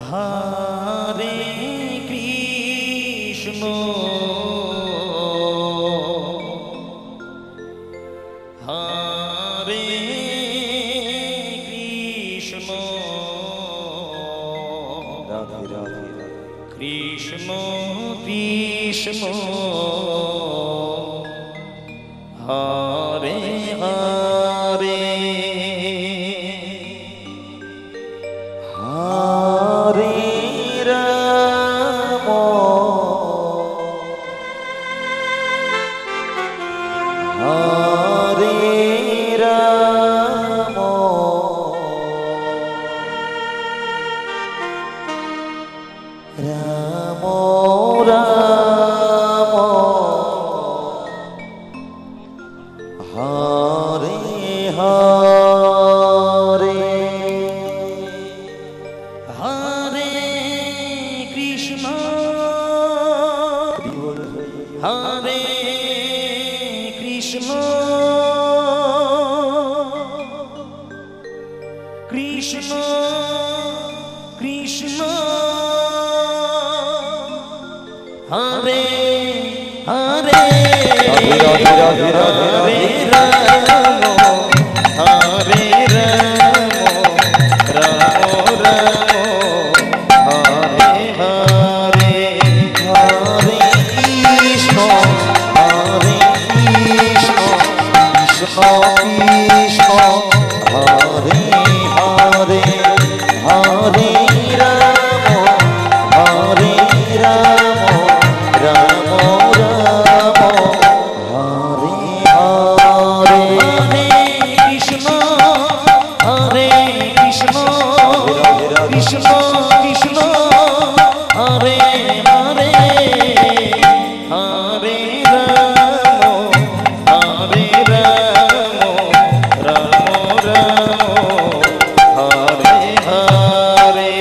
হরে কৃষ্ণ হরে কৃষ্ণ রাধে রাধে কৃষ্ণ কৃষ্ণ হরে হরে হরে রাম হরে রাম রাম রাম হরে হরে হরে কৃষ্ণ হরে কৃষ্ণ কৃষ্ণ কৃষ্ণ হরে হরে রাধে রাধে রাধে হরে রাম হরে রাম রাম রাম হরে হরে হরে কৃষ্ণ হরে কৃষ্ণ কৃষ্ণ কৃষ্ণ হরে হরে হরে রাম হরে রাম রাম রাম হরে হরে হরে কৃষ্ণ হরে কৃষ্ণ কৃষ্ণ কৃষ্ণ হরে হরে হরে রাম হরে রাম রাম রাম হরে হরে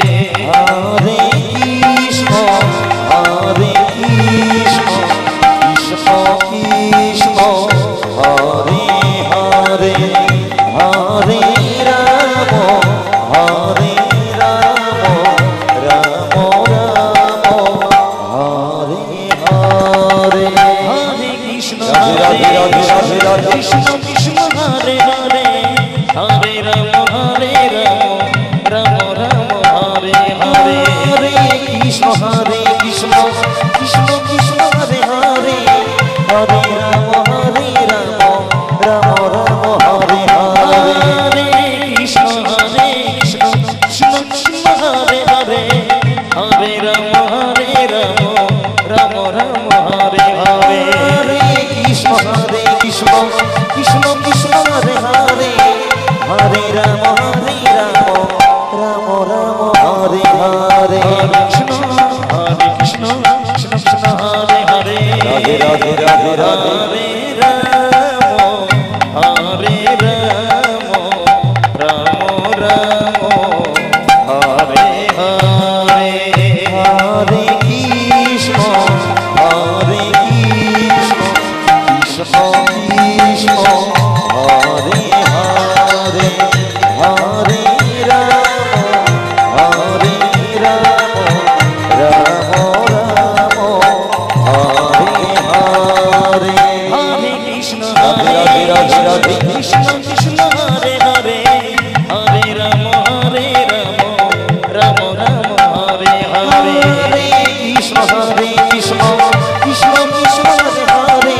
হরে কৃষ্ণ হরে কৃষ্ণ কৃষ্ণ কৃষ্ণ হরে হরে হরে রাম হরে রাম রাম রাম হরে হরে হরে কৃষ্ণ রাধে রাধে রাধে রাধে কৃষ্ণ কৃষ্ণ হরে হরে হরে রাম রাম রাম হরে হরে হরে কৃষ্ণ কৃষ্ণ কৃষ্ণ হরে হরে হরে রাম রাম রাম হরে হরে হরে কৃষ্ণ কৃষ্ণ কৃষ্ণ কৃষ্ণ হরে হরে হরে রাম রাম রাম হরে হরে হরে কৃষ্ণ কৃষ্ণ কৃষ্ণ কৃষ্ণ হরে হরে হরে রাম রাম রাম হরে হরে কৃষ্ণ হরে কৃষ্ণ কৃষ্ণ কৃষ্ণ হরে হরে রাধে রাধে রাধে রাধে হরে রাম রাম হরে হরে হরে কৃষ্ণ হরে কৃষ্ণ কৃষ্ণ কৃষ্ণ হরে হরে হরে রাম হরে রাম রাম রাম হরে হরে হরে কৃষ্ণ রাধে রাধে রাধে কৃষ্ণ কৃষ্ণ হরে হরে হরে রাম রাম রাম হরে হরে হরে কৃষ্ণ কৃষ্ণ কৃষ্ণ কৃষ্ণ হরে হরে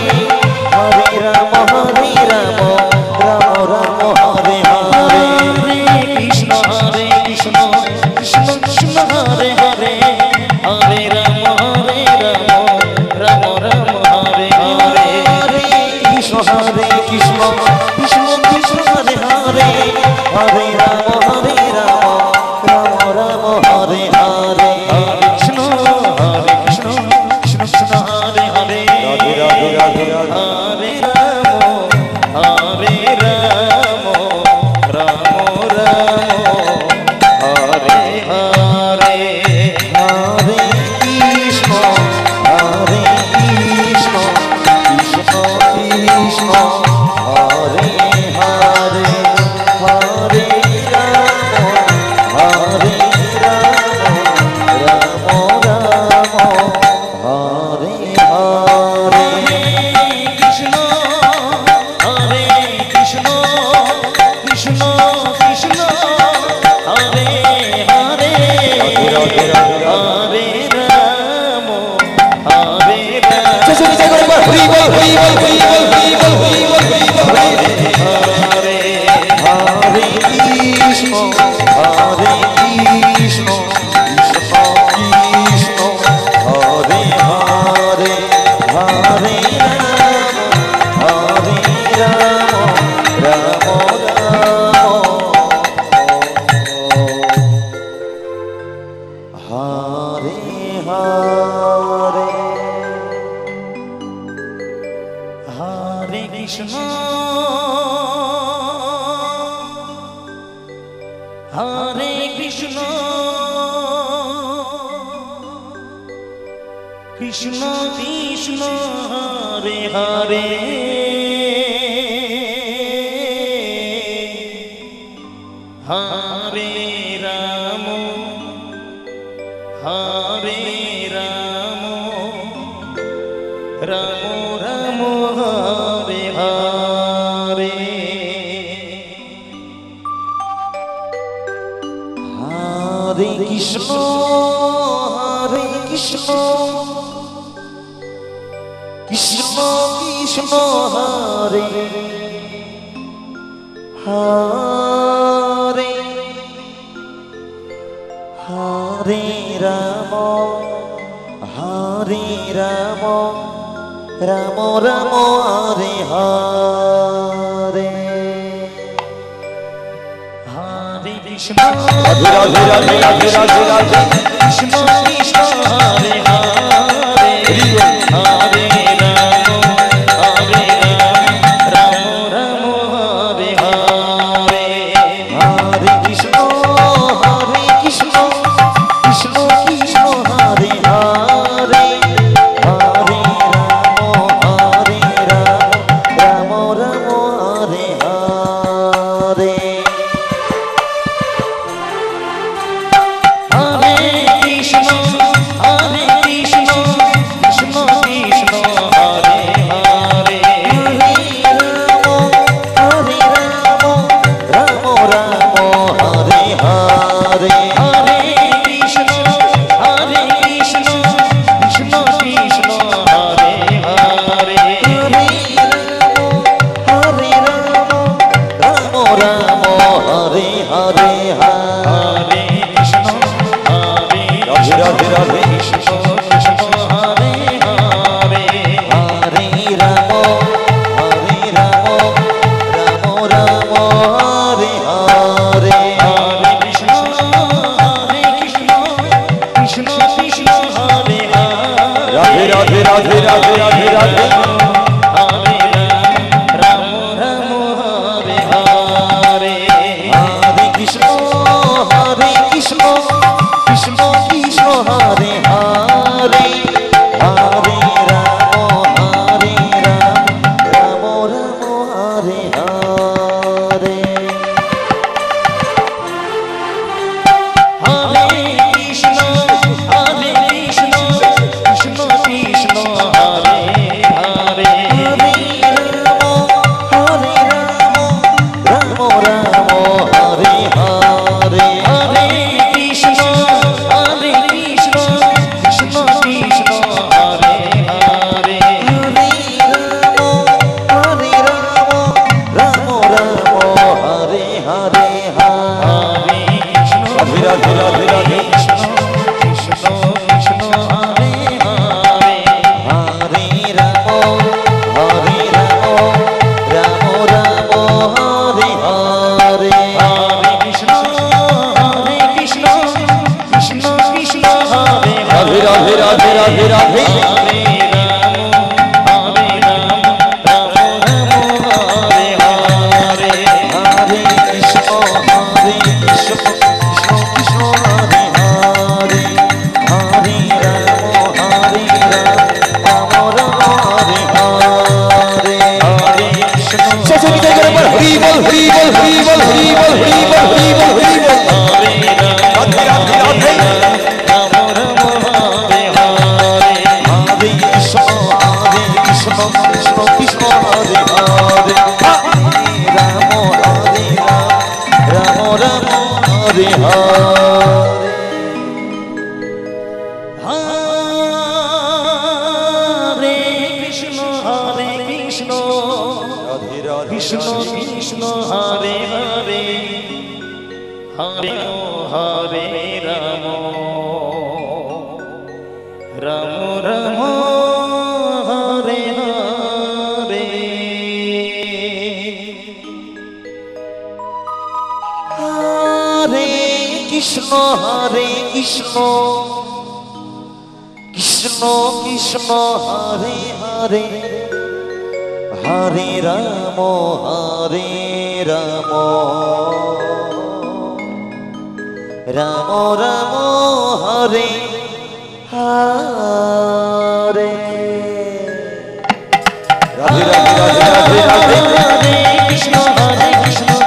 হরে রাম রাম রাম হরে হরে হরে কৃষ্ণ কৃষ্ণ কৃষ্ণ কৃষ্ণ হরে হরে হরে রাম রাম রাম হরে হরে হরে কৃষ্ণ কৃষ্ণ কৃষ্ণ কৃষ্ণ হরে হরে হরে রাম রাম রাম হরে হরে কৃষ্ণ কৃষ্ণ কৃষ্ণ কৃষ্ণ হরে হরে রাধে রাধে রাধে রাধে হরে রাম রাম হরে হরে হরে কৃষ্ণ কৃষ্ণ কৃষ্ণ কৃষ্ণ হরে হরে হরে রাম হরি বল হরি বল হরি বল হরি বল হরি বল হরি বল হরি হরে হরে কৃষ্ণ হরে কৃষ্ণ কৃষ্ণ কৃষ্ণ হরে হরে হরে রাম রাম হরে হরে হরে কৃষ্ণ হরে কৃষ্ণ কৃষ্ণ কৃষ্ণ হরে হরে হরে রাম হরে রাম রাম রাম হরে হরে হরে কৃষ্ণ কৃষ্ণ কৃষ্ণ হরে হরে হরে রাম রাম রাম হরে হরে হরে কৃষ্ণ রাধে রাধে রাধে রাধে রাধে রাধে কৃষ্ণ কৃষ্ণ হরে হরে হরে রাম রাম রাম হরে হরে হরে কৃষ্ণ কৃষ্ণ কৃষ্ণ হরে হরে হরে রাম রাম হরে হরে হরে কৃষ্ণ কৃষ্ণ কৃষ্ণ কৃষ্ণ হরে হরে হরে রাম হরে হরে হরে কৃষ্ণ কৃষ্ণ কৃষ্ণ কৃষ্ণ হরে হরে হরে রাম হরে হরে হরে কৃষ্ণ রাধে রাধে রাধে কৃষ্ণ কৃষ্ণ হরে হরে হরে রাম রাম হরে হরে হরে কৃষ্ণ কৃষ্ণ কৃষ্ণ হরে হরে রাধে রাধে রাধে রাধে রাধে রাধে হরে রাম রাম হরে হরে হরে কৃষ্ণ কৃষ্ণ কৃষ্ণ কৃষ্ণ হরে হরে হরে রাম রাম হরে হরে হরে কৃষ্ণ কৃষ্ণ কৃষ্ণ হরে হরে হরে রাম হরে হরে হরে কৃষ্ণ কৃষ্ণ কৃষ্ণ হরে হরে হরে হরে হরে কৃষ্ণ রাধে রাধে রাধে কৃষ্ণ কৃষ্ণ কৃষ্ণ হরে হরে হরে রাম হরে হরে হরে কৃষ্ণ কৃষ্ণ কৃষ্ণ হরে রাধে রাধে রাধে রাধে রাধে হরে রাম রাম রাম হরে হরে হরে কৃষ্ণ কৃষ্ণ কৃষ্ণ হরে হরে হরে রাম রাম হরে হরে হরে কৃষ্ণ সচকিত করে বল হরি বল হরি বল হরি বল হরি বল হরি বল হরি বল হরি বল হরে রাম রাধে রাধে রাধে রাম রাম হরে হরে হরে কৃষ্ণ কৃষ্ণ হরে হরে হরে হরে রাম রাম রাম হরে হরে হরে কৃষ্ণ কৃষ্ণ কৃষ্ণ হরে হরে হরে রাম রাম রাম হরে হরে রাধে রাধে রাধে রাধে রাধে কৃষ্ণ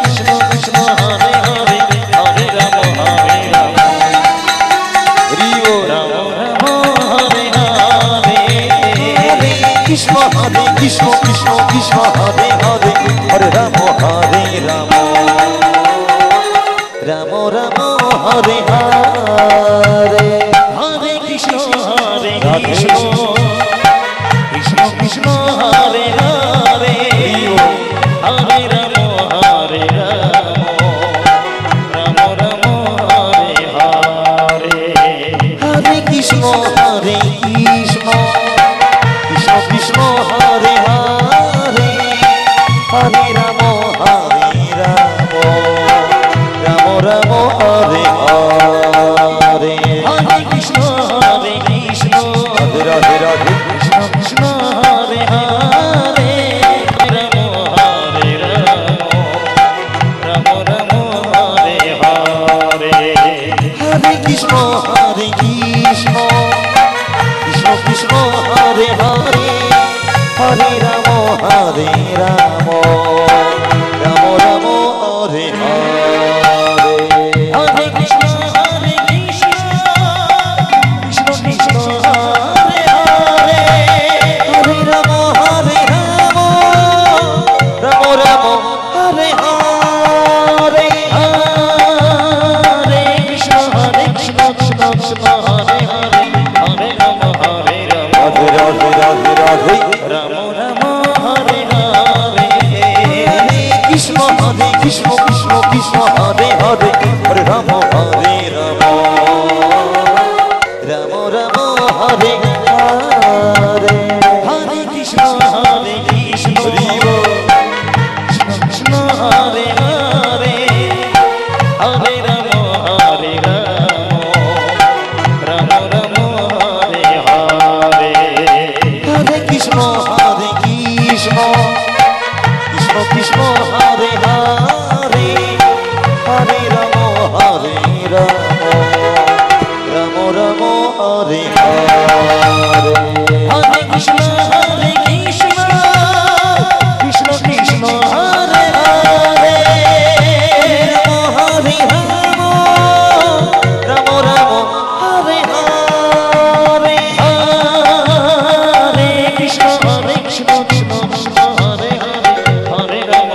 কৃষ্ণ কৃষ্ণ হরে হরে হরে রাম হরি বল রাম রাম হরে হরে কৃষ্ণ কৃষ্ণ কৃষ্ণ কৃষ্ণ হরে হরে হরে রাম রাম রাম হরে হরে হরে কৃষ্ণ কৃষ্ণ কৃষ্ণ কৃষ্ণ হরে হরে হরে রাম রাম রাম হরে হরে হরে কৃষ্ণ কৃষ্ণ কৃষ্ণ কৃষ্ণ হরে হরে হরে রাম রাম হরে হরে হরে কৃষ্ণ রাধে রাধে রাধে কৃষ্ণ কৃষ্ণ হরে হরে রাম রাম রাম হরে হরে হরে কৃষ্ণ কৃষ্ণ কৃষ্ণ কৃষ্ণ হরে হরে হরে রাম রাম রাম হরে হরে হরে কৃষ্ণ কৃষ্ণ কৃষ্ণ হরে হরে হরে রাম রাম রাম হরে হরে হরে কৃষ্ণ কৃষ্ণ কৃষ্ণ হরে হরে হরে রাম রাধে রাধে রাধে রাধে রাম রাম হরে হরে কৃষ্ণ কৃষ্ণ কৃষ্ণ কৃষ্ণ হরে হরে হরে রাম রাম রাম হরে হরে হরে কৃষ্ণ হরি বল কৃষ্ণ হরে হরে হরে রাম রাম রাম হরে হরে হরে কৃষ্ণ কৃষ্ণ কৃষ্ণ কৃষ্ণ হরে হরে হরে রাম রাম রাম হরে হরে হরে কৃষ্ণ কৃষ্ণ কৃষ্ণ হরে হরে হরে রাম রাম হরে হরে হরে কৃষ্ণ কৃষ্ণ কৃষ্ণ কৃষ্ণ হরে হরে হরে রাম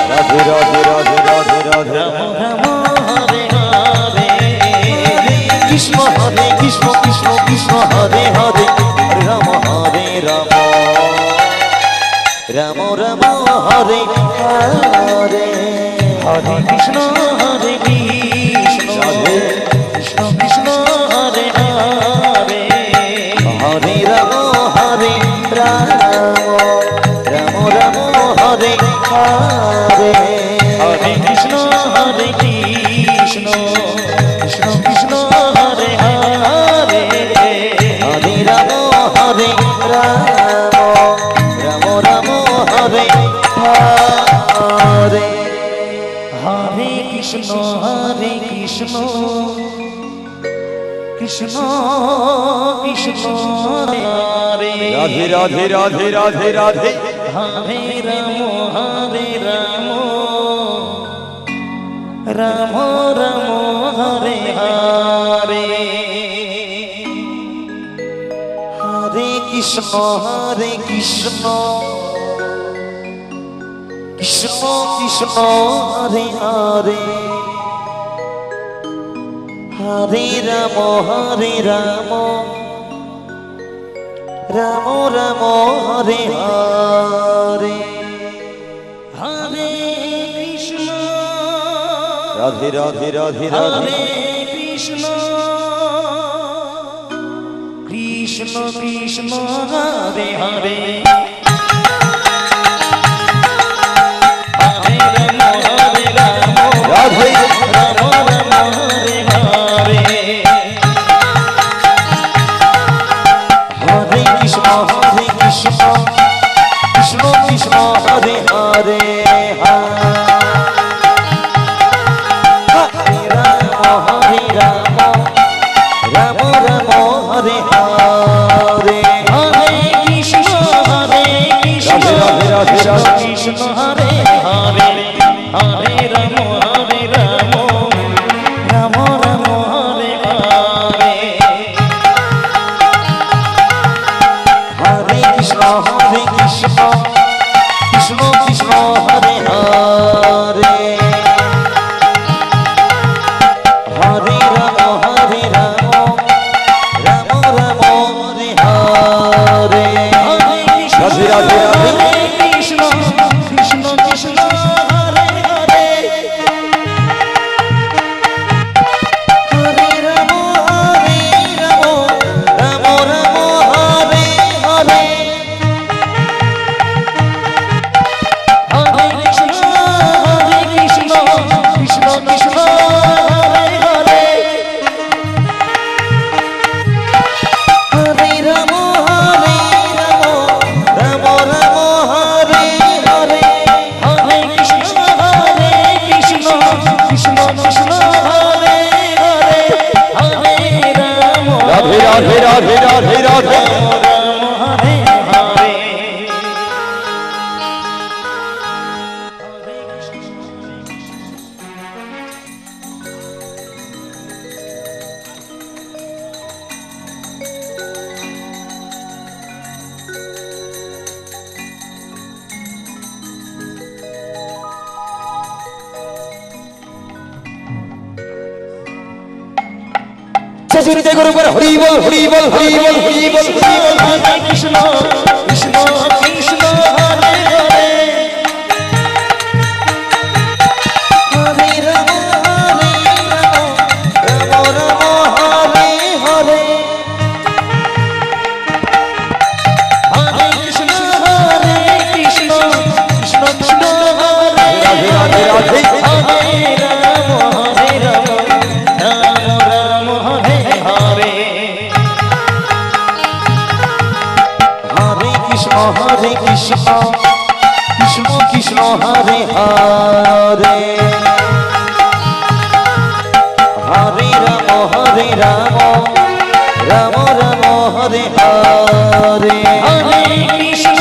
রাধে রাধে রাধে রাধে রাধে রাম রাম হরে হরে কৃষ্ণ কৃষ্ণ কৃষ্ণ কৃষ্ণ হরে হরে হরে রাম রাম রাম হরে হরে হরে কৃষ্ণ কৃষ্ণ কৃষ্ণ কৃষ্ণ হরে হরে হরে রাম রাম রাম হরে হরে হরে কৃষ্ণ কৃষ্ণ কৃষ্ণ কৃষ্ণ হরে হরে হরে রাম রাম রাম হরে হরে হরে কৃষ্ণ কৃষ্ণ কৃষ্ণ কৃষ্ণ হরে রাধে রাধে রাধে রাধে রাধে হরে রাম রাম রাম হরে হরে হরে কৃষ্ণ কৃষ্ণ কৃষ্ণ কৃষ্ণ হরে হরে হরে রাম রাম রাম হরে হরে রাধে রাধে রাধে রাধে হরে কৃষ্ণ কৃষ্ণ কৃষ্ণ হরে হরে হরে রাম রাধে রাম রাম হরে হরে হরে কৃষ্ণ কৃষ্ণ কৃষ্ণ হরে হরে হরে রাম রাম রাম হরে হরে হরে কৃষ্ণ রাধে রাধে রাধে কৃষ্ণ হরে হরে হরে রাম রাম রাম হরে হরে হরে কৃষ্ণ কৃষ্ণ কৃষ্ণ হরে হরে হরে রাম রাম রাম হরে হরে হরে রাধে রাধে রাধে কৃষ্ণ কৃষ্ণ কৃষ্ণ হরে হরে হরে রাম রাম রাম হরে হরে হরে কৃষ্ণ কৃষ্ণ কৃষ্ণ হরে হরে হরে রাম রাম রাম হরে হরে হরে কৃষ্ণ কৃষ্ণ কৃষ্ণ হরে হরে হরে রাম রাধে রাধে রাধে রাধে রাধে রাম হরে হরে চতুর্থ গুরু করে হরি বল হরি বল হরি বল হরি বল হরি বল হরে কৃষ্ণ কৃষ্ণ কৃষ্ণ হরে হরে হরে রাম রাম রাম হরে হরে হরে কৃষ্ণ কৃষ্ণ কৃষ্ণ হরে রাধে রাধে রাধে হরে রাম রাম রাম হরে হরে হরে কৃষ্ণ কৃষ্ণ কৃষ্ণ হরে হরে হরে রাম রাম রাম হরে হরে হরে কৃষ্ণ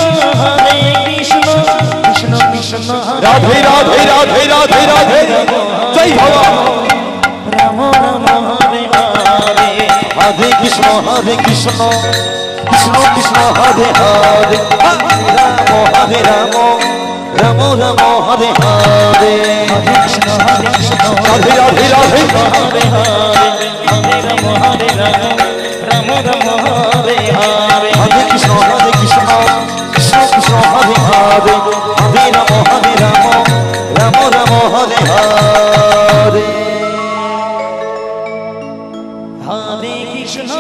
কৃষ্ণ কৃষ্ণ রাধে রাধে রাধে রাধে রাধে জয় ভগবান রাম রাম হরে হরে হরে কৃষ্ণ কৃষ্ণ কৃষ্ণ হরে হরে হরে রাম রাম রাম হরে হরে হরে কৃষ্ণ রাধে রাধে রাধে হরে হরে হরে রাম রাম রাম হরে হরে হরে কৃষ্ণ কৃষ্ণ কৃষ্ণ হরে হরে হরে রাম রাম রাম হরে হরে হরে কৃষ্ণ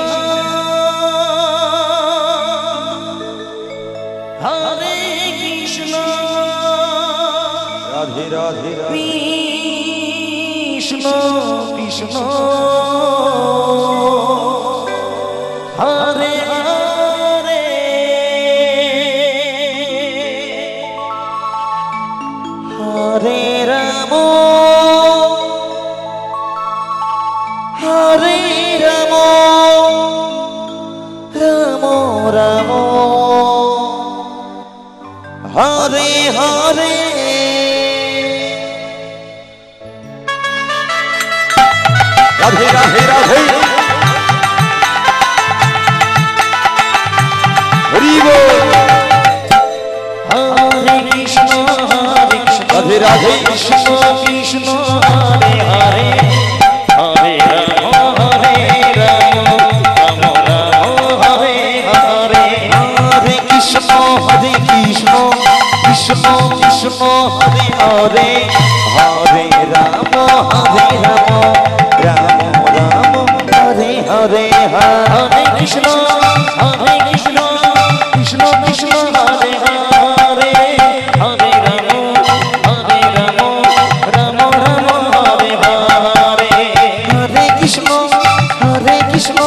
হরে কৃষ্ণ রাধে রাধে রাধে কৃষ্ণ কৃষ্ণ হরে হরে হরে রাম হরে রাম রাম রাম হরে হরে রাধে রাধে রাধে হরি বল হরে কৃষ্ণ রাধে রাধে কৃষ্ণ কৃষ্ণ হরে হরে হরে রাম রাম রাম হরে হরে হরে কৃষ্ণ কৃষ্ণ কৃষ্ণ হরে হরে হরে রাম হরে হরে হরে কৃষ্ণ কৃষ্ণ কৃষ্ণ কৃষ্ণ হরে হরে হরে রাম রাম রাম হরে হরে হরে কৃষ্ণ কৃষ্ণ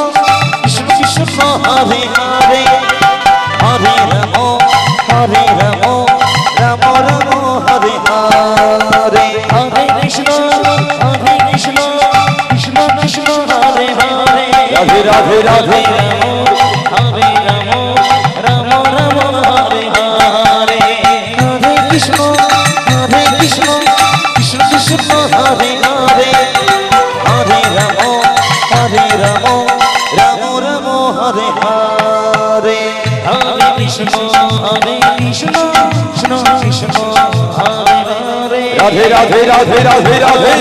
কৃষ্ণ হরে হরে হরে রাম রাম রাম হরে হরে হরে কৃষ্ণ কৃষ্ণ কৃষ্ণ কৃষ্ণ হরে হরে রাধে রাধে রাধে হরে রাম রাম হরে হরে হরে কৃষ্ণ কৃষ্ণ কৃষ্ণ হরে হরে হরে রাম রাম রাম হরে হরে হরে কৃষ্ণ কৃষ্ণ কৃষ্ণ কৃষ্ণ হরে হরে রাধে রাধে রাধে রাধে রাধে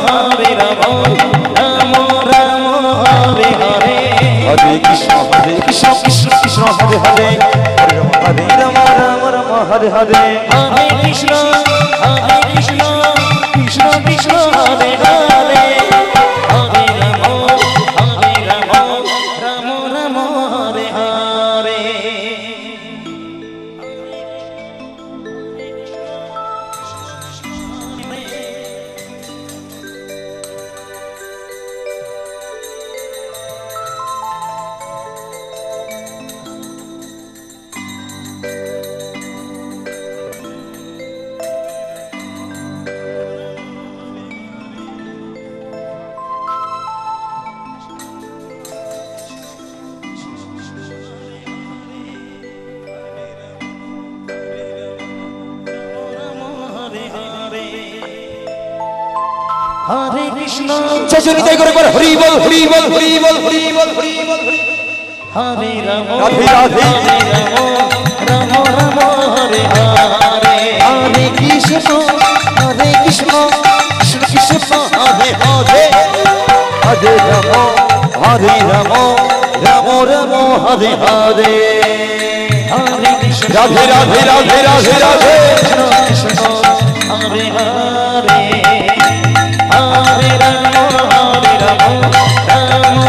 হরে রাম রাম হরে হরে হরে কৃষ্ণ কৃষ্ণ কৃষ্ণ হরে হরে হরে রাম রাম হরে হরে হরে কৃষ্ণ কৃষ্ণ কৃষ্ণ কৃষ্ণ হরে হরে হরে রাম রাম রাম হরে হরে হরে কৃষ্ণ চচরিতাই করে বল হরি বল হরি বল হরি বল হরি বল হরি বল হরে রাম রাধে রাধে রাম রাম হরে হরে হরে কৃষ্ণ কৃষ্ণ কৃষ্ণ হরে হরে হরে রাম রাম রাম হরে হরে হরে কৃষ্ণ রাধে রাধে রাধে রাধে রাধে কৃষ্ণ হরে হরে হরে রাম রাম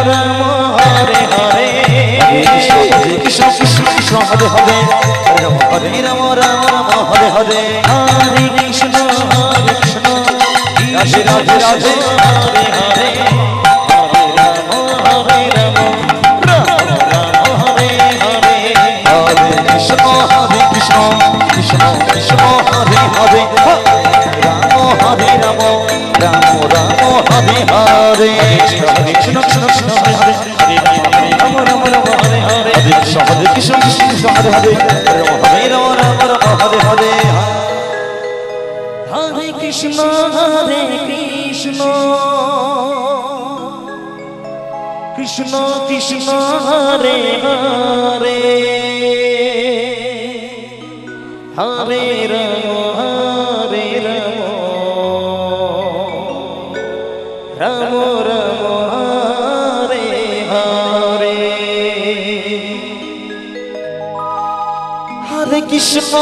রাম হরে হরে কৃষ্ণ কৃষ্ণ কৃষ্ণ হরে হরে হরে রাম রাম হরে হরে হরে কৃষ্ণ কৃষ্ণ রাধে রাধে রাধে হরে হরে হরে রাম রাম হরে হরে হরে কৃষ্ণ কৃষ্ণ কৃষ্ণ হরে হরে রাম হরে রাম হরে হরে কৃষ্ণ কৃষ্ণ কৃষ্ণ হরে হরে হরে রাম রাম হরে হরে হরে কৃষ্ণ হরে কৃষ্ণ কৃষ্ণ হরে হরে হরে রাম হরে হরে হরে কৃষ্ণ কৃষ্ণ কৃষ্ণ কৃষ্ণ হরে হরে হরে রাম রাম রাম হরে হরে হরে কৃষ্ণ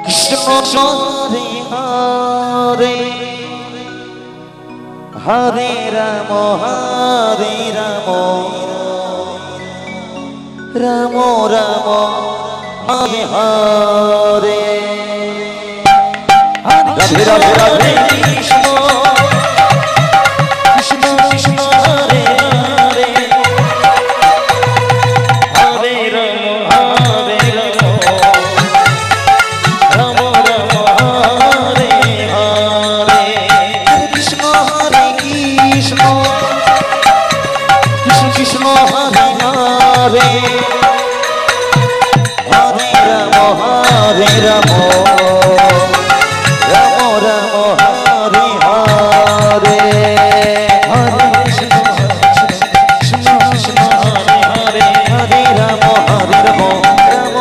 কৃষ্ণ হরে হরে হরে রাম রাম রাম হরে হরে রাধে রাধে রাধে কৃষ্ণ কৃষ্ণ কৃষ্ণ হরে হরে হরে রাম রাম রাম হরে হরে কৃষ্ণ কৃষ্ণ কৃষ্ণ হরে হরে হরে রাম রাম রাম হরে হরে হরে কৃষ্ণ কৃষ্ণ কৃষ্ণ হরে হরে রাম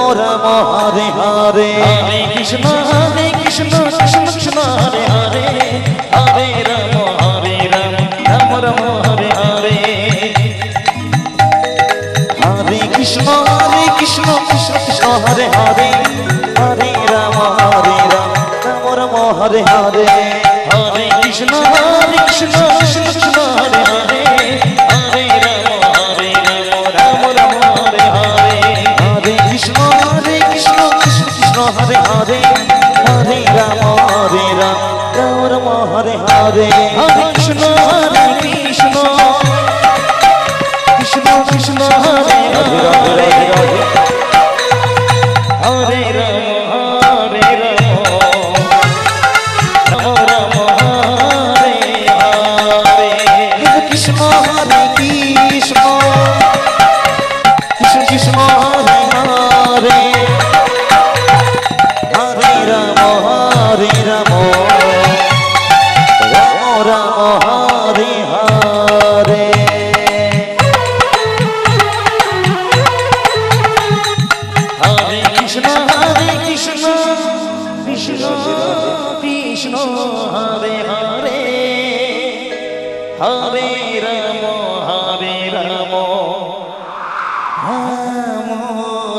রাম হরে হরে হরে কৃষ্ণ কৃষ্ণ কৃষ্ণ হরে হরে হরে রাম রাম রাম হরে হরে হরে কৃষ্ণ কৃষ্ণ কৃষ্ণ হরে হরে হরে রাম হরে কৃষ্ণ কৃষ্ণ কৃষ্ণ হরে হরে হরে রাম রাম রাম হরে হরে হরে কৃষ্ণ কৃষ্ণ কৃষ্ণ হরে হরে হরে রাম রাম রাম হরে হরে হরে কৃষ্ণ কৃষ্ণ কৃষ্ণ কৃষ্ণ হরে হরে হরে রাম হরে রাম রাম হরে হরে কৃষ্ণ কৃষ্ণ কৃষ্ণ কৃষ্ণ হরে হরে হরে রাম রাম রাম হরে হরে হরে কৃষ্ণ কৃষ্ণ কৃষ্ণ হরে হরে হরে রাম রাম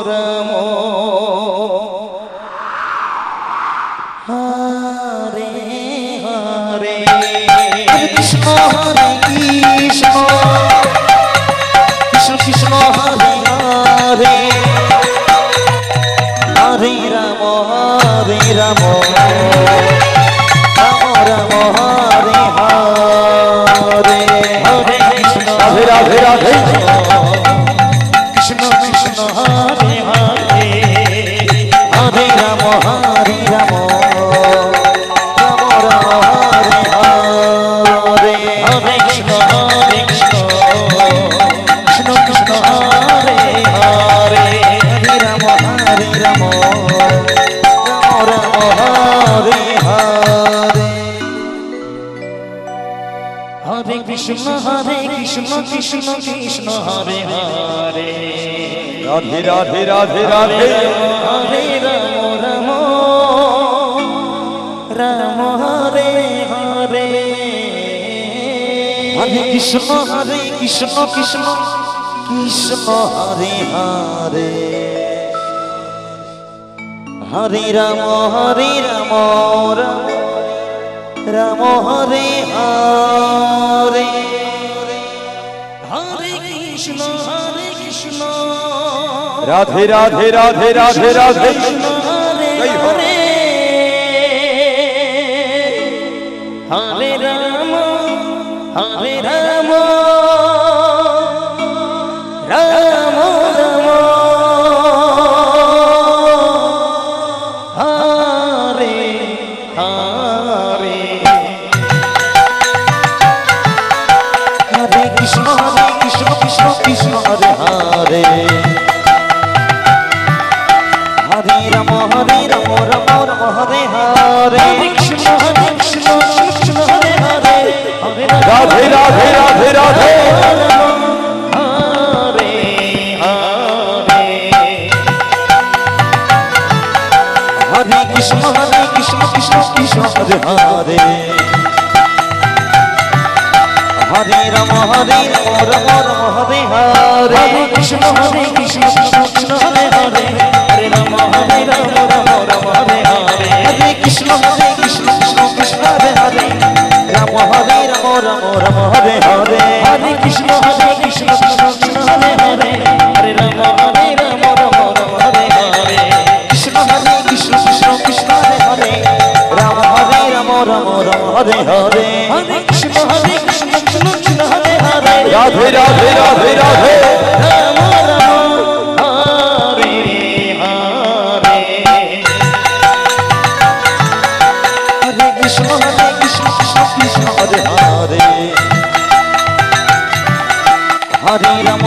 রাম হরে হরে কৃষ্ণ কৃষ্ণ কৃষ্ণ কৃষ্ণ হরে হরে হরে রাম রাম রাম হরে হরে হরে কৃষ্ণ রাধে রাধে রাধে কৃষ্ণ কৃষ্ণ হরে হরে হরে রাম রাম রাম হরে হরে হরে কৃষ্ণ কৃষ্ণ কৃষ্ণ কৃষ্ণ হরে হরে হরে রাম রাম রাম হরে হরে হরে কৃষ্ণ কৃষ্ণ কৃষ্ণ হরে হরে রাধে রাধে রাধে রাধে হরে রাম রাম হরে হরে হরে কৃষ্ণ কৃষ্ণ কৃষ্ণ হরে হরে হরে রাম রাম রাম হরে হরে হরে কৃষ্ণ রাধে রাধে রাধে রাধে রাধে হরে জয় হো। হরে রাম রাম রাম হরে হরে হরে কৃষ্ণ কৃষ্ণ কৃষ্ণ হরে হরে হরে রাম রাম রাম হরে হরে কৃষ্ণ কৃষ্ণ কৃষ্ণ হরে হরে হরে রাধে রাধে রাধে রাধে হরে হরে হরে কৃষ্ণ কৃষ্ণ কৃষ্ণ হরে হরে হরে রাম রাম হরে হরে কৃষ্ণ কৃষ্ণ কৃষ্ণ হরে হরে হরে রাম রাম হরে হরে হরে কৃষ্ণ কৃষ্ণ কৃষ্ণ হরে হরে রাম রাম হরে হরে হরে কৃষ্ণ কৃষ্ণ কৃষ্ণ হরে হরে হরে রাম রাম হরে হরে কৃষ্ণ কৃষ্ণ কৃষ্ণ হরে হরে রাম রাম হরে হরে হরে কৃষ্ণ কৃষ্ণ কৃষ্ণ হরে হরে রাধে রাধে রাধে রাধে রাম হরে হরে হরে কৃষ্ণ কৃষ্ণ হরে হরে হরে রাম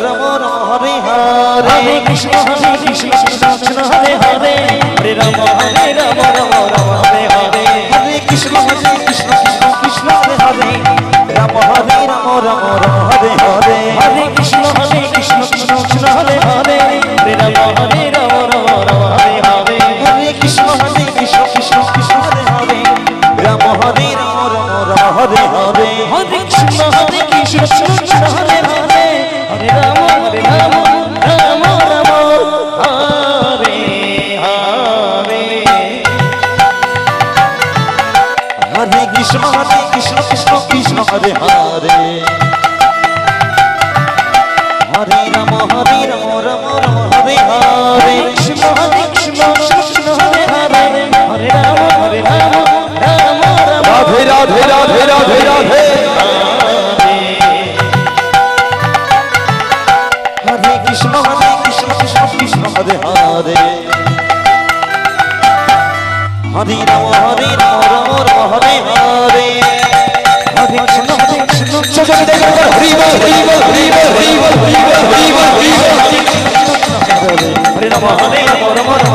রাম হরে হরে কৃষ্ণ কৃষ্ণ কৃষ্ণ হরে হরে হরে রাম রাম হরে হরে হরে কৃষ্ণ কৃষ্ণ কৃষ্ণ হরে হরে রাম রাম হরে হরে হরে কৃষ্ণ কৃষ্ণ কৃষ্ণ হরে হরে হরে রাম হরে হরে হরে কৃষ্ণ কৃষ্ণ কৃষ্ণ হরে হরে রাম রাম হরে হরে হরে কৃষ্ণ কৃষ্ণ হরে হরে হরে রাম রাম রাম হরে হরে হরে কৃষ্ণ হরে কৃষ্ণ কৃষ্ণ কৃষ্ণ হরে হরে হরে রাম রাম রাম হরে হরে কৃষ্ণ হরে কৃষ্ণ কৃষ্ণ হরে হরে হরে রাম রাম রাম রাধে রাধে রাধে রাধে রাধে হরে কৃষ্ণ কৃষ্ণ কৃষ্ণ হরে হরে হরে রাম রাম হরে হরে হরে কৃষ্ণ সজনে দেখো হরি বল হরি বল হরি বল হরি বল হরি বল হরি বল হরি বল হরে রাম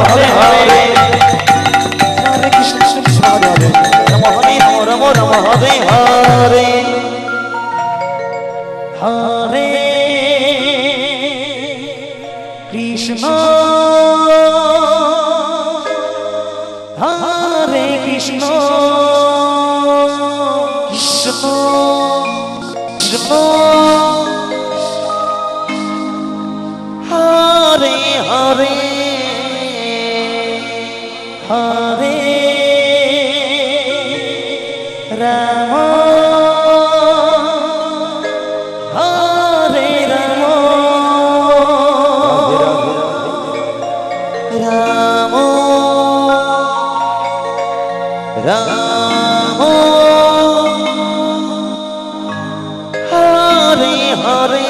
হরে হরে হরে কৃষ্ণ কৃষ্ণ হরে হরে রাম হরে হরে হরে কৃষ্ণ হরে কৃষ্ণ কৃষ্ণ কৃষ্ণ হরে হরে হরে রাম হরে রাম রাম রাম হরে হরে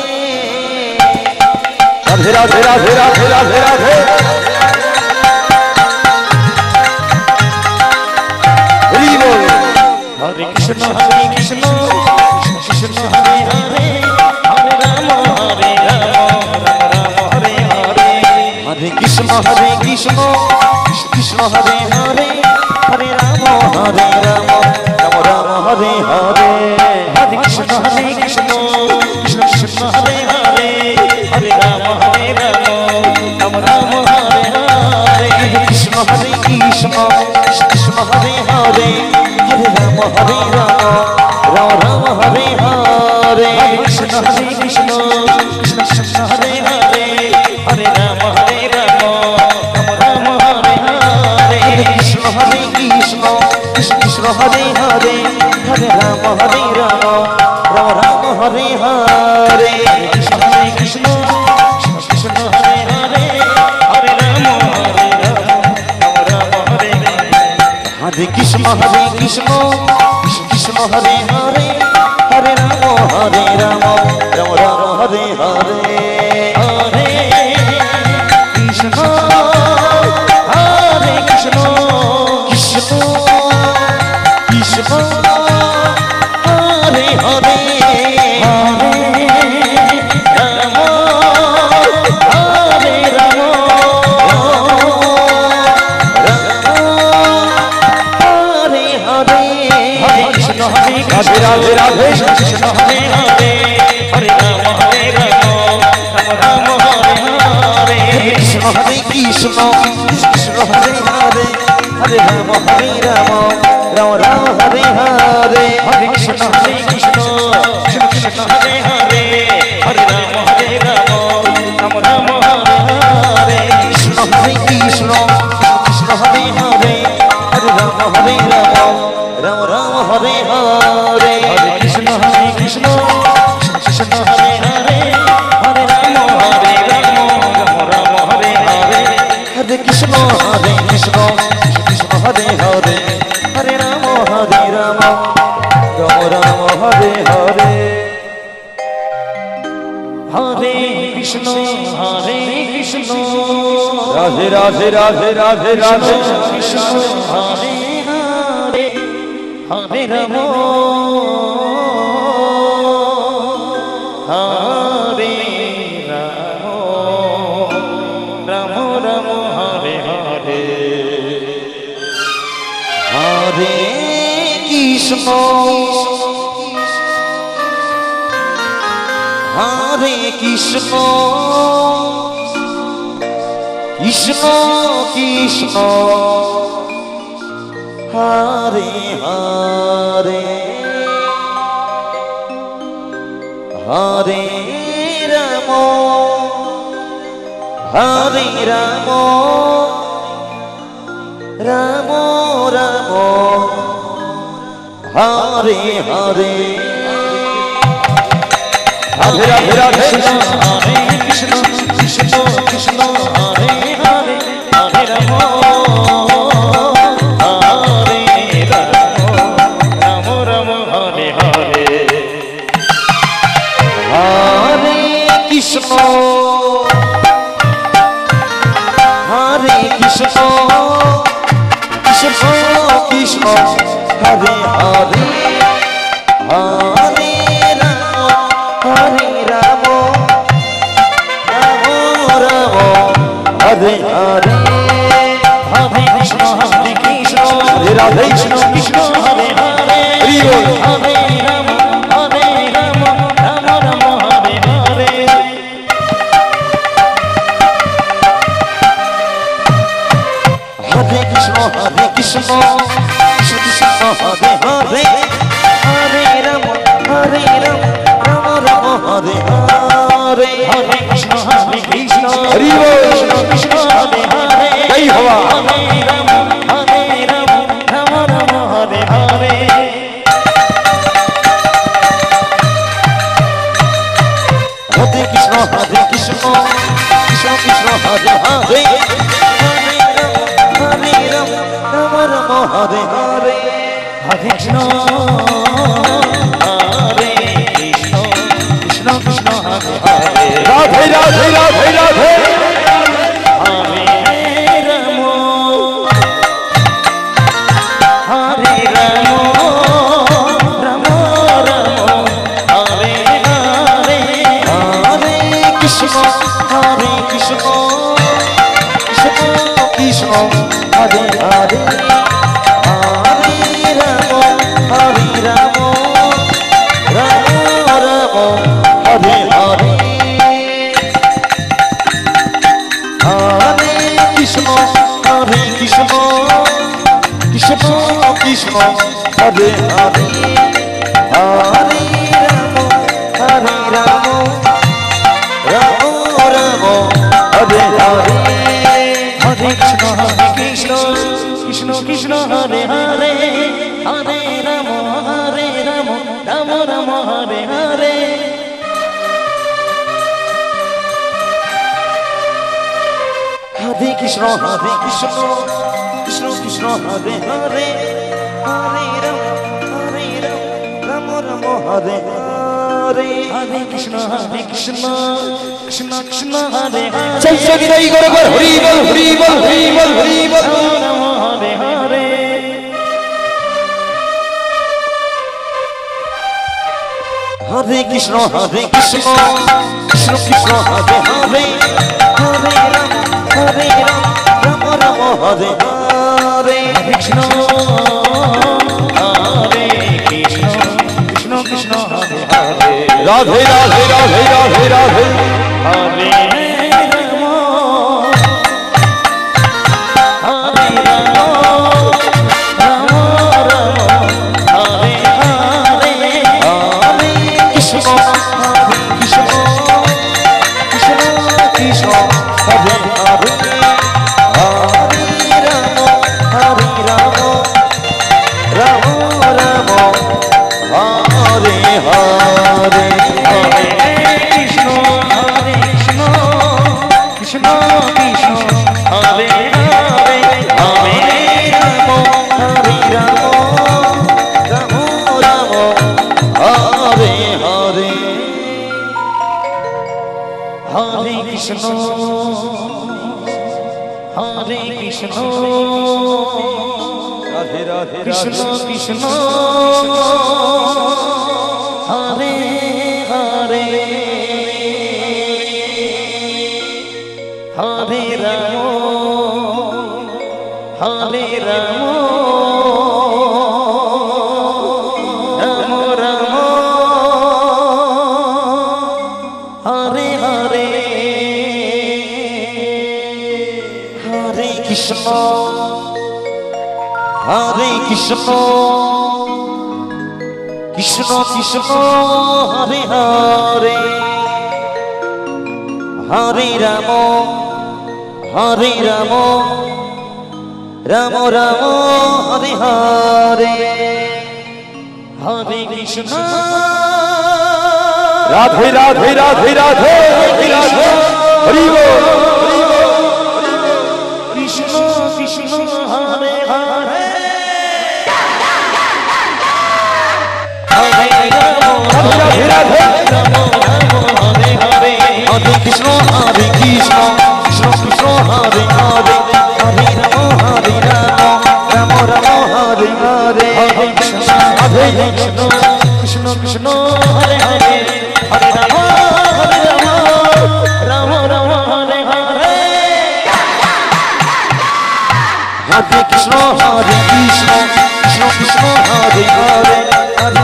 রাধে রাধে রাধে রাধে রাধে রাধে হরি বল হরে কৃষ্ণ কৃষ্ণ কৃষ্ণ হরে হরে হরে রাম হরে হরে হরে কৃষ্ণ কৃষ্ণ কৃষ্ণ হরে হরে হরে রাম রাম রাম হরে হরে হরে কৃষ্ণ কৃষ্ণ কৃষ্ণ হরে হরে হরে রাম রাম রাম হরে হরে কৃষ্ণ কৃষ্ণ কৃষ্ণ হরে হরে হরে রাম রাম হরে হরে কৃষ্ণ কৃষ্ণ কৃষ্ণ হরে হরে হরে রাম রাম হরে হরে কৃষ্ণ কৃষ্ণ কৃষ্ণ হরে হরে হরে রাম রাম হরে হরে কৃষ্ণ কৃষ্ণ কৃষ্ণ হরে হরে হরে রাম রাম হরে হরে কৃষ্ণ কৃষ্ণ কৃষ্ণ হরে হরে হরে রাম রাম হরে হরে হরে কৃষ্ণ হরে কৃষ্ণ কৃষ্ণ কৃষ্ণ হরে হরে হরে রাম হরে রাম হরে হরে হরে কৃষ্ণ রাধে রাধে রাধে কৃষ্ণ হরে হরে হরে রাম রাম হরে হরে কৃষ্ণ কৃষ্ণ কৃষ্ণ হরে হরে হরে রাম রাম হরে হরে হরে কৃষ্ণ কৃষ্ণ কৃষ্ণ হরে হরে হরে রাম রাম হরে হরে কৃষ্ণ কৃষ্ণ কৃষ্ণ হরে হরে হরে রাম রাম হরে হরে হরে কৃষ্ণ কৃষ্ণ কৃষ্ণ হরে হরে হরে রাম রাম হরে হরে হরে কৃষ্ণ কৃষ্ণ কৃষ্ণ হরে হরে হরে রাম রাম হরে হরে হরে কৃষ্ণ রাধে রাধে রাধে রাধে রাধে কৃষ্ণ হরে হরে হরে রাম হরে রাম রাম হরে হরে হরে কৃষ্ণ হরে কৃষ্ণ কৃষ্ণ কৃষ্ণ হরে হরে হরে রাম হরে রাম রাম রাম हरे हरे राधे राधे राधे हरे कृष्ण कृष्ण कृष्ण हरे हरे हरे राम हरे राम राम राम हरे हरे हरे कृष्ण कृष्ण कृष्ण हरे हरे हरे राम राम राम हरे हरे हरे कृष्ण हरे राधे कृष्ण कृष्ण हरे हरे हरि बोल हरे राम राम राम हरे हरे हरे कृष्ण कृष्ण कृष्ण हरे हरे हरे राम राम राम हरे हरे हरे कृष्ण हरि बोल कृष्ण कृष्ण हरे हरे जय हवा हरे राम राम राम हरे हरे हरे कृष्ण कृष्ण कृष्ण हरे हरे हरे राम राम हरे हरे हरे कृष्ण कृष्ण कृष्ण हरे हरे राधे राधे राधे राधे हरे राम हरे राम राम राम हरे हरे हरे कृष्ण कृष्ण कृष्ण हरे हरे हरे राम राम राम हरे हरे हरे कृष्ण कृष्ण कृष्ण कृष्ण हरे हरे हरे राम राम राम राम हरे हरे हरे कृष्ण कृष्ण कृष्ण हरे हरे हरे राम राम राम हरे हरे हरे कृष्ण कृष्ण कृष्ण हरे हरे हरे राम राम राम हरे हरे हरे कृष्ण कृष्ण कृष्ण हरे हरे चल से विदाई करो कर हरि बोल हरि बोल हरि बोल हरि बोल राम हरे हरे हरे कृष्ण कृष्ण कृष्ण हरे हरे हरे राम राम राम हरे हरे कृष्ण हरे कृष्ण कृष्ण हरे हरे राधे राधे राधे राधे राधे हरे राम हरे राम राम राम हरे हरे हरे कृष्ण कृष्ण कृष्ण हरे हरे हरे राम राम राम हरे हरे हरे कृष्ण कृष्ण कृष्ण हरे हरे हरे राम राम राम हरे हरे हरे कृष्ण राधे राधे कृष्ण कृष्ण हरे हरे हरे राम राम राम हरे हरे हरे कृष्ण कृष्ण कृष्ण हरे हरे हरे राम राम राम हरे हरे হরে কৃষ্ণ রাধে রাধে রাধে রাধে রাধে হরি বল কৃষ্ণ কৃষ্ণ হরে হরে হরে রাম রাধে রাধে রাম হরে হরে হরে কৃষ্ণ কৃষ্ণ কৃষ্ণ হরে হরে হরে রাম রাম রাম হরে হরে হরে কৃষ্ণ রাধে কৃষ্ণ কৃষ্ণ কৃষ্ণ হরে হরে হরে রাম রাম রাম হরে হরে হরে কৃষ্ণ কৃষ্ণ কৃষ্ণ কৃষ্ণ হরে হরে হরে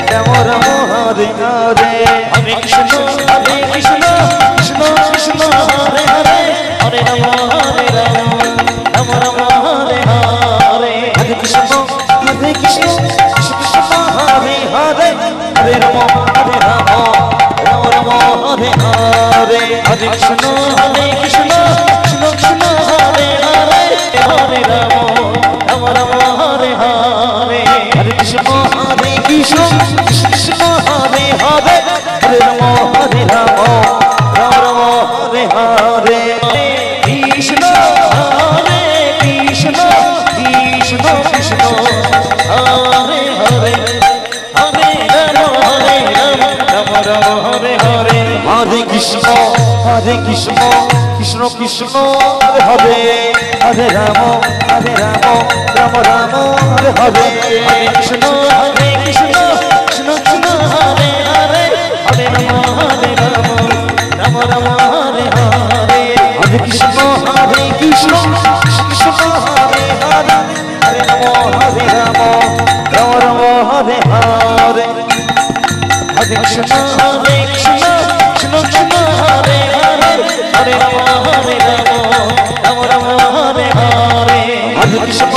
রাম রাম হরে হরে হরে কৃষ্ণ কৃষ্ণ কৃষ্ণ হরে হরে হরে রাম রাম রাম হরে হরে হরে কৃষ্ণ কৃষ্ণ কৃষ্ণ হরে হরে হরে রাম রাম রাম হরে হরে হরে কৃষ্ণ কৃষ্ণ কৃষ্ণ হরে হরে হরে রাম রাম হরে হরে হরে কৃষ্ণ কৃষ্ণ কৃষ্ণ হরে হরে হরে রাম রাম রাম হরে হরে কৃষ্ণ হরে কৃষ্ণ কৃষ্ণ কৃষ্ণ হরে হরে হরে রাম রাম রাম হরে হরে হরে কৃষ্ণ কৃষ্ণ কৃষ্ণ হরে হরে হরে রাম রাম রাম হরে হরে হরে কৃষ্ণ কৃষ্ণ কৃষ্ণ হরে হরে হরে রাম রাম রাম হরে হরে হরে কৃষ্ণ কৃষ্ণ কৃষ্ণ হরে হরে হরে রাম রাম রাম হরে হরে হরে কৃষ্ণ কৃষ্ণ কৃষ্ণ কৃষ্ণ হরে হরে হরে রাম রাম রাম হরে হরে হরে কৃষ্ণ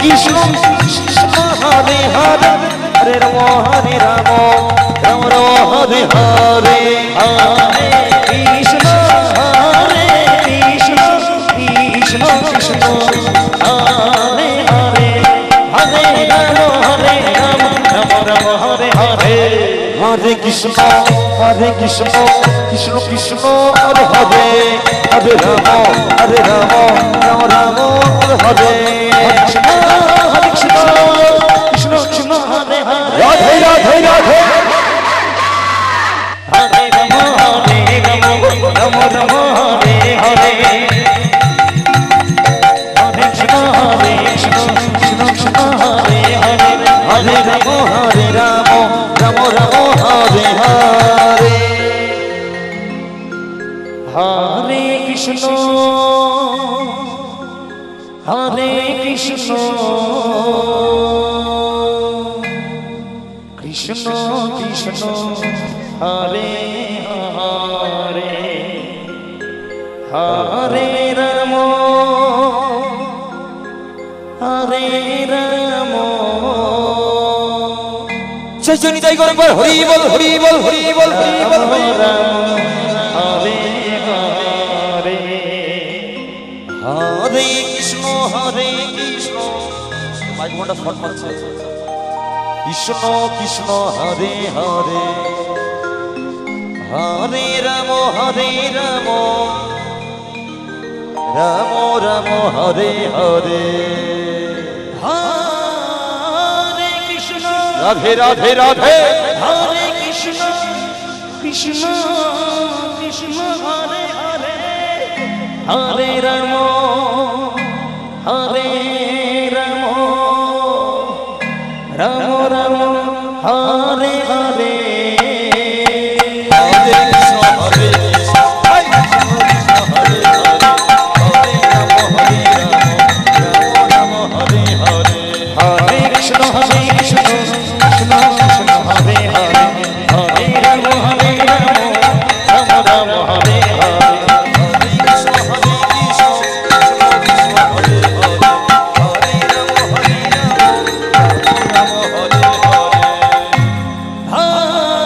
কৃষ্ণ কৃষ্ণ হরে হরে হরে রাম রাম রাম হরে হরে হরে কৃষ্ণ কৃষ্ণ কৃষ্ণ কৃষ্ণ হরে হরে হরে রাম রাম হরে হরে হরে কৃষ্ণ কৃষ্ণ কৃষ্ণ কৃষ্ণ হরে হরে হরে রাম রাম রাম হরে হরে কৃষ্ণ কৃষ্ণ কৃষ্ণ কৃষ্ণ হরে হরে রাধে রাধে রাধে হরে রাম রাম রাম হরে হরে হরে কৃষ্ণ কৃষ্ণ কৃষ্ণ হরে হরে হরে রাম রাম রাম হরে হরে হরে কৃষ্ণ কৃষ্ণ কৃষ্ণ হরে হরে হরে রাম সেজন্য তাই করে একবার হরি বল হরি বল হরি বল হরি বল হরি বল। হরে হরে হরে কৃষ্ণ মাইক ফোনটা শর্ট মারছে কৃষ্ণ কৃষ্ণ হরে হরে হরে রাম রাম রাম হরে হরে হরে কৃষ্ণ রাধে রাধে রাধে হরে কৃষ্ণ কৃষ্ণ কৃষ্ণ হরে হরে হরে রাম রাম রাম হরে হরে হরে কৃষ্ণ হরে কৃষ্ণ হরে হরে রাম রাম হরে হরে হরে কৃষ্ণ কৃষ্ণ কৃষ্ণ হরে হরে হরে রাম রাম রাম হরে হরে হরে কৃষ্ণ কৃষ্ণ কৃষ্ণ হরে হরে হরে রাম রাম হরে হরে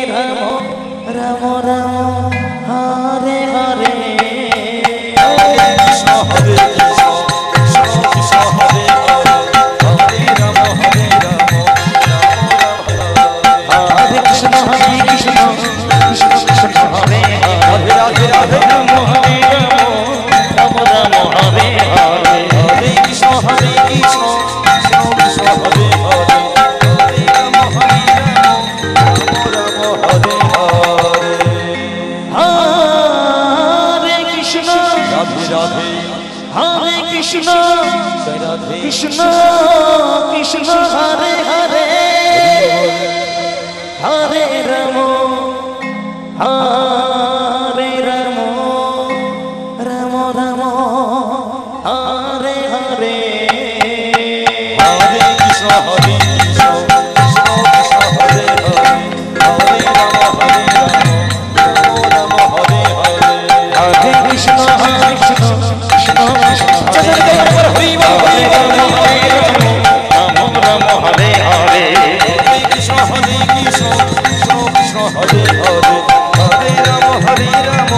রাম রাম রাম হরে হরে কৃষ্ণ হরে কৃষ্ণ কৃষ্ণ কৃষ্ণ হরে হরে হরে রাম হরে রাম হরে কৃষ্ণ কৃষ্ণ কৃষ্ণ হরে রাধে রাধে রাধে রাম হরে রাম রাম রাম হরে হরে হরে কৃষ্ণ কৃষ্ণ কৃষ্ণ হরে হরে হরে রাম হরে রাম রাম রাম হরে হরে হরে কৃষ্ণ রাধে রাধে হরে কৃষ্ণ রাধে কৃষ্ণ কৃষ্ণ হরে হরে হরে রাম হরে রাম রাম রাম হরে হরে হরে কৃষ্ণ কৃষ্ণ কৃষ্ণ কৃষ্ণ হরে হরে হরে রাম হরে রাম রাম রাম হরে হরে হরে কৃষ্ণ কৃষ্ণ কৃষ্ণ হরি বল হরি বল রাম রাম হরে হরে হরে কৃষ্ণ কৃষ্ণ কৃষ্ণ কৃষ্ণ হরে হরে হরে রাম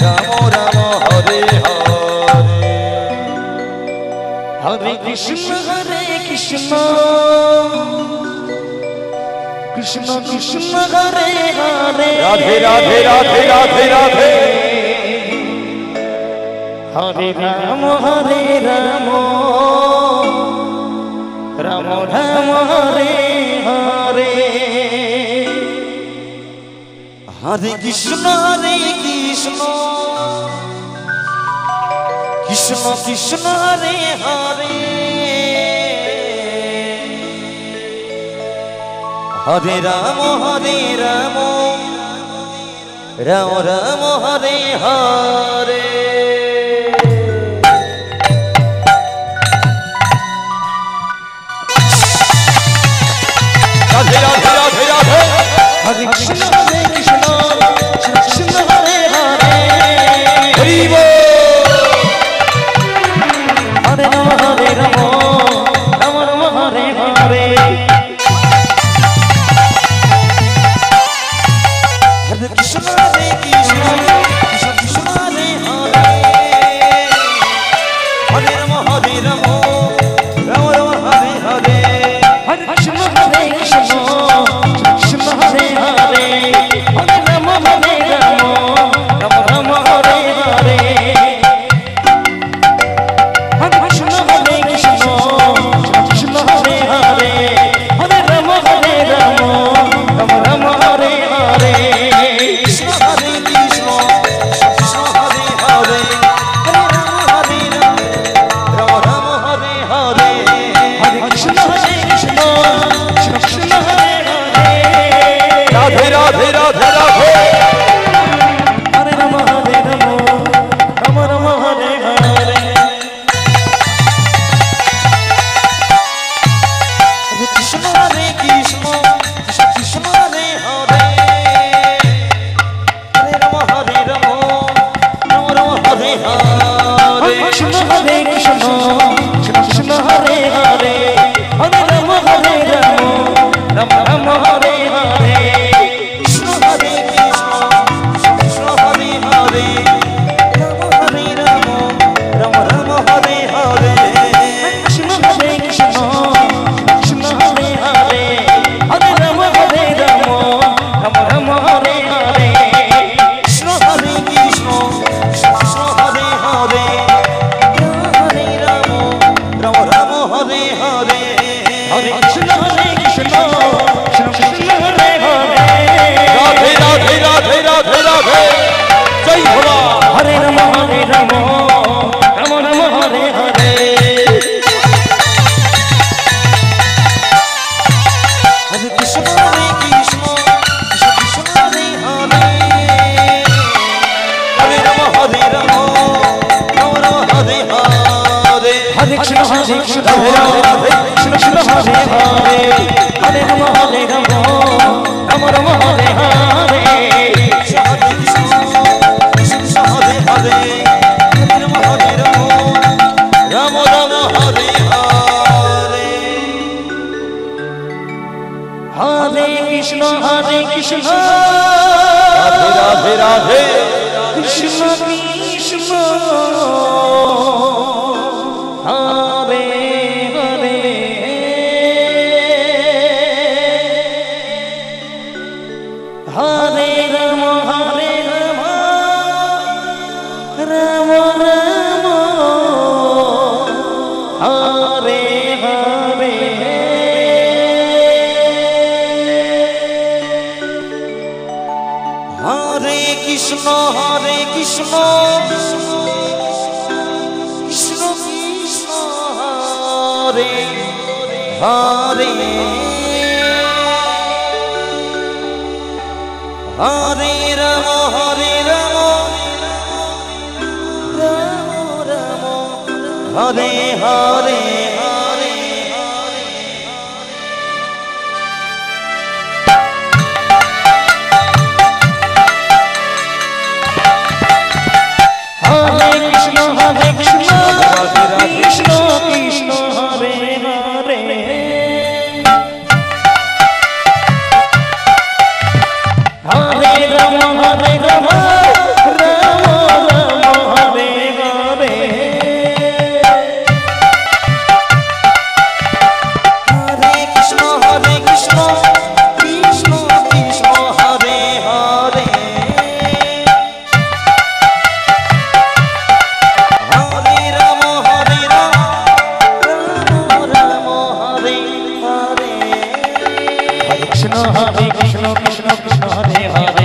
রাম রাম হরে হরে হরে কৃষ্ণ কৃষ্ণ কৃষ্ণ কৃষ্ণ হরে হরে রাধে রাধে রাধে রাধে রাধে হরে রাম রাম রাম হরে হরে হরে কৃষ্ণ কৃষ্ণ কৃষ্ণ কৃষ্ণ হরে হরে হরে রাম রাম রাম হরে হরে রাধে রাধে রাধে রাধে হরে কৃষ্ণ কৃষ্ণ কৃষ্ণ হরে হরে হরি বল হরে রাম রাম রাম হরে হরে হরে কৃষ্ণ কৃষ্ণ কৃষ্ণ কৃষ্ণ হরে হরে হরে রাম রাম রাম হরে হরে হরে কৃষ্ণ কৃষ্ণ কৃষ্ণ হরে হরে হরে রাম রাম রাম হরে হরে হরে কৃষ্ণ কৃষ্ণ কৃষ্ণ হরে হরে হরে রাম রাম হরে হরে কৃষ্ণ কৃষ্ণ কৃষ্ণ হরে হরে হরে রাম রাম হরে হরে হরে কৃষ্ণ কৃষ্ণ কৃষ্ণ হরে হরে রাধে রাধে রাধে রাধে হরে রাম রাম হরে হরে কৃষ্ণ কৃষ্ণ কৃষ্ণ কৃষ্ণ হরে হরে হরে রাম রাম রাম হরে হরে কৃষ্ণ কৃষ্ণ কৃষ্ণ হরে হরে হরে রাম রাম রাম হরে হরে কৃষ্ণ কৃষ্ণ কৃষ্ণ হরে হরে রাম রাম রাম হরে হরে কৃষ্ণ কৃষ্ণ কৃষ্ণ হরে হরে হরে রাম রাম রাম হরে হরে কৃষ্ণ কৃষ্ণ কৃষ্ণ হরে হরে হরে রাম রাম হরে হরে হরে কৃষ্ণ কৃষ্ণ কৃষ্ণ হরে হরে রাধে রাধে রাধে রাধে রাধে জয় ভোলা হরে রাম রাম রাম হরে হরে হরে কৃষ্ণ কৃষ্ণ কৃষ্ণ কৃষ্ণ হরে হরে হরে রাম রাম রাম হরে হরে হরে কৃষ্ণ কৃষ্ণ কৃষ্ণ হরে হরে হরে রাম রাম রাম হরে হরে হরে কৃষ্ণ কৃষ্ণ হরে হরে হরে রাম রাম রাম হরে হরে হরে কৃষ্ণ কৃষ্ণ রাধে রাধে কৃষ্ণ কৃষ্ণ হরে হরে হরে রাম রাম রাম হরে হরে হরে কৃষ্ণ কৃষ্ণ কৃষ্ণ হরে হরে হরে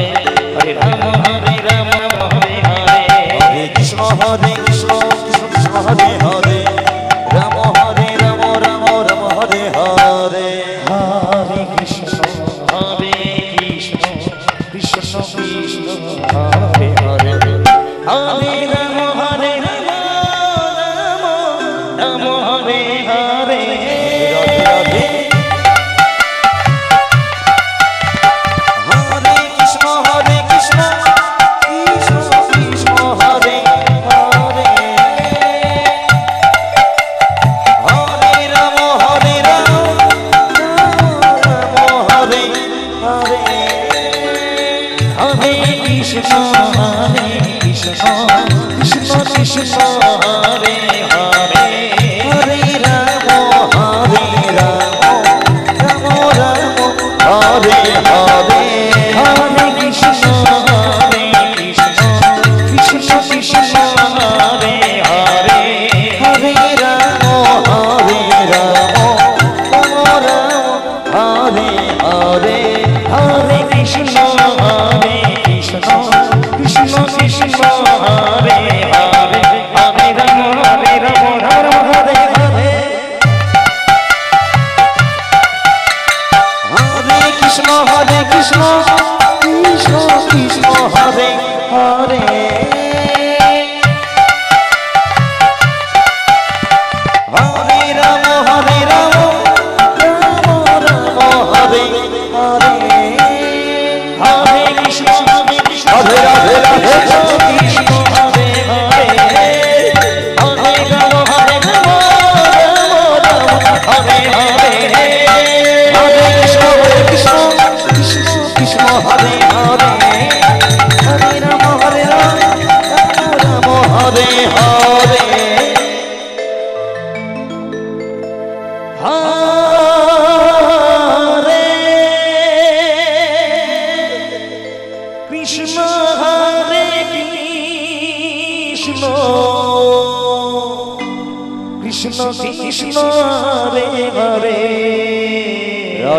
রাম রাম রাম হরে হরে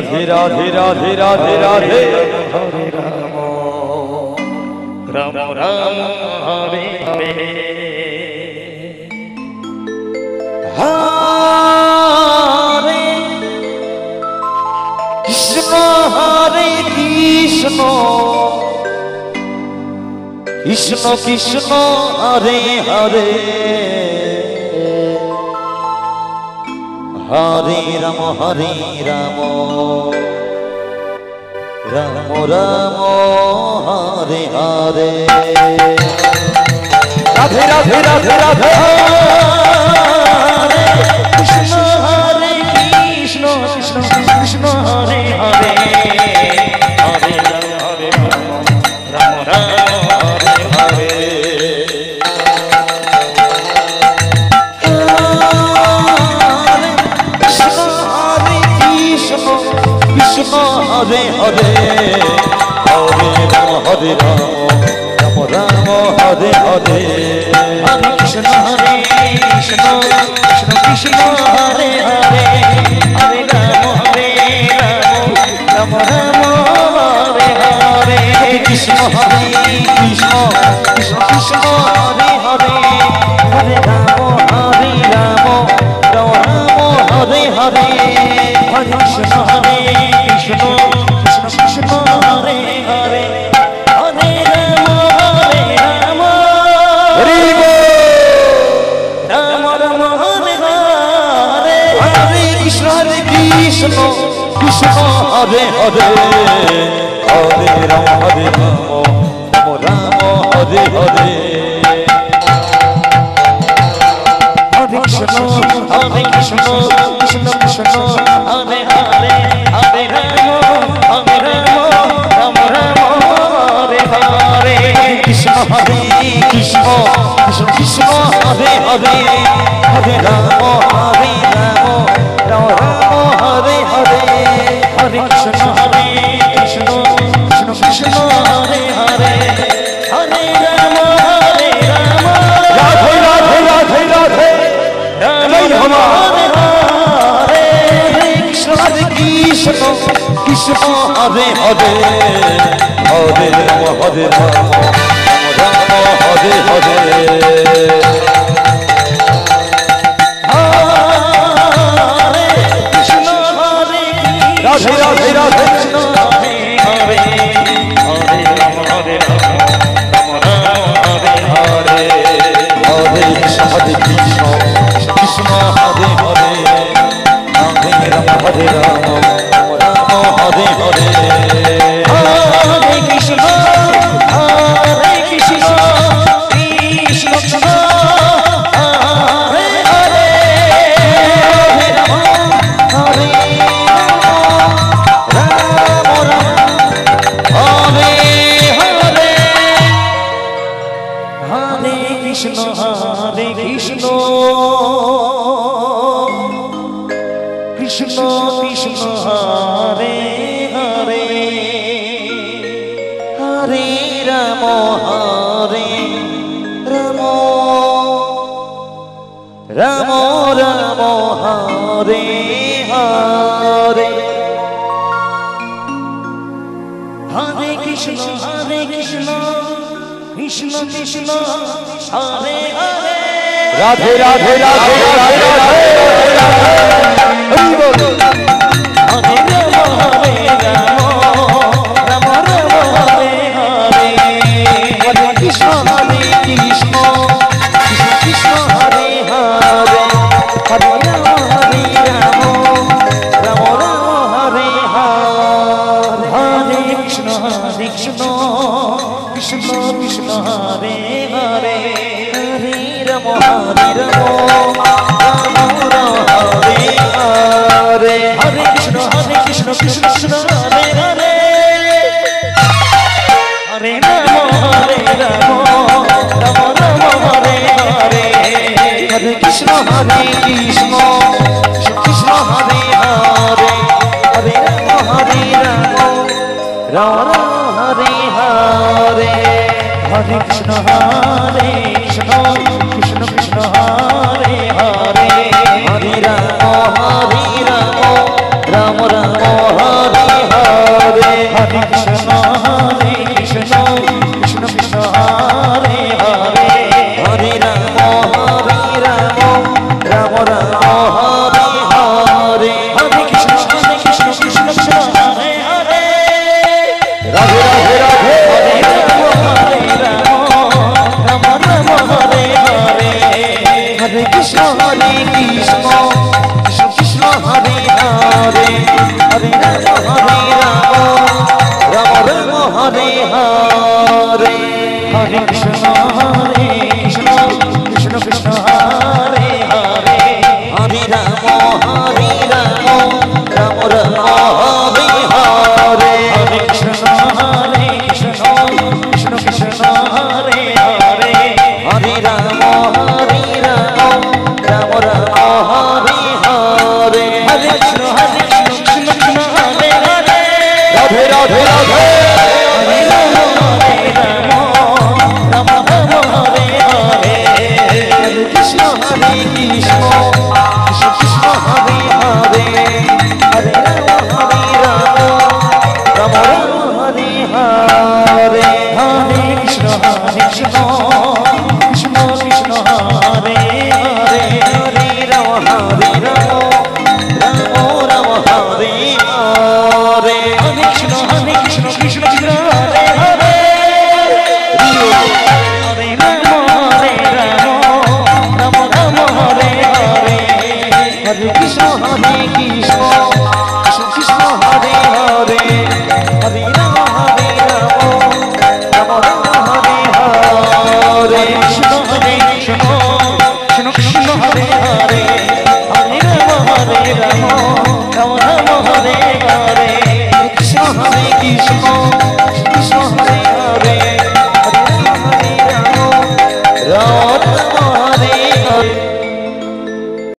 राधे राधे राधे राधे राधे हरे राम राम राम हरे हरे हरे कृष्ण कृष्ण कृष्ण हरे हरे हरे राम राम राम हरे हरे राधे राधे राधे राधे कृष्ण हरे कृष्ण कृष्ण कृष्ण हरे हरे हरे राम হরে হরে হরে রাম রাম রাম হরে হরে হরে কৃষ্ণ কৃষ্ণ কৃষ্ণ হরে হরে হরে রাম রাম রাম হরে হরে কৃষ্ণ হরে কৃষ্ণ কৃষ্ণ কৃষ্ণ হরে হরে হরে রাম রাম হরে হরে হরে কৃষ্ণ কৃষ্ণ কৃষ্ণ হরে হরে হরে রাম হরি রাম রাম হরে হরে হরে কৃষ্ণ কৃষ্ণ হরে হরে হরে রাম রাম হরে হরে হরে কৃষ্ণ কৃষ্ণ কৃষ্ণ হরে হরে হরে রাম রাম রাম হরে হরে কৃষ্ণ হরে কৃষ্ণ কৃষ্ণ হরে হরে হরে রাম রাম হরে হরে হরে কৃষ্ণ কৃষ্ণ কৃষ্ণ হরে হরে হরে রাম রাধে রাধে রাধে রাধে রাম হরে হরে কৃষ্ণ কৃষ্ণ কৃষ্ণ হরে হরে হরে রাম রাম হরে হরে রাধে রাধে রাধে হরে কৃষ্ণ হরে কৃষ্ণ কৃষ্ণ হরে হরে হরে রাম রাম হরে হরে হরে কৃষ্ণ কৃষ্ণ কৃষ্ণ হরে হরে হরে রাম হরে রাম হরে হরে হরে কৃষ্ণ কৃষ্ণ কৃষ্ণ কৃষ্ণ হরে হরে হরে রাম হরে রাম রাম রাম হরে হরে হরে কৃষ্ণ কৃষ্ণ কৃষ্ণ হরে হরে রাধে রাধে রাধে রাধে রাধে হরি বল হরে রাম রাম হরে হরে হরে কৃষ্ণ কৃষ্ণ কৃষ্ণ হরে হরে হরে রাম রাম হরে হরে হরে কৃষ্ণ কৃষ্ণ কৃষ্ণ হরে হরে হরে রাম হরে হরে হরে কৃষ্ণ কৃষ্ণ হরে হরে হরে রাম রাম হরে হরে হরে কৃষ্ণ কৃষ্ণ হরে হরে হরে রাম রাম হরে হরে হরে কৃষ্ণ কৃষ্ণ কৃষ্ণ হরে হরে হরে রাম রাম হরে হরে হরে কৃষ্ণ কৃষ্ণ কৃষ্ণ হরে হরে হরে রাম রাম হরে হরে হরে কৃষ্ণ কৃষ্ণ হরে হরে রাধে রাধে রাধে হরে রাম হরে হরে হরে কৃষ্ণ কৃষ্ণ হরে হরে হরে রাম রাম হরে হরে হরে কৃষ্ণ কৃষ্ণ কৃষ্ণ হরে হরে হরে রাম রাম হরে হরে হরে কৃষ্ণ কৃষ্ণ হরে হরে হরে রাম রাম হরে হরে হরে কৃষ্ণ কৃষ্ণ হরে হরে হরে হরে কৃষ্ণ কৃষ্ণ কৃষ্ণ হরে হরে হরে রাম রাম রাম হরে হরে হরে কৃষ্ণ কৃষ্ণ কৃষ্ণ হরে হরে হরে রাম হরে হরে হরে কৃষ্ণ কৃষ্ণ কৃষ্ণ হরে হরে হরে রাম রাম হরে হরে কৃষ্ণ কৃষ্ণ কৃষ্ণ হরে হরে হরে রাম রাম রাম হরে হরে কৃষ্ণ কৃষ্ণ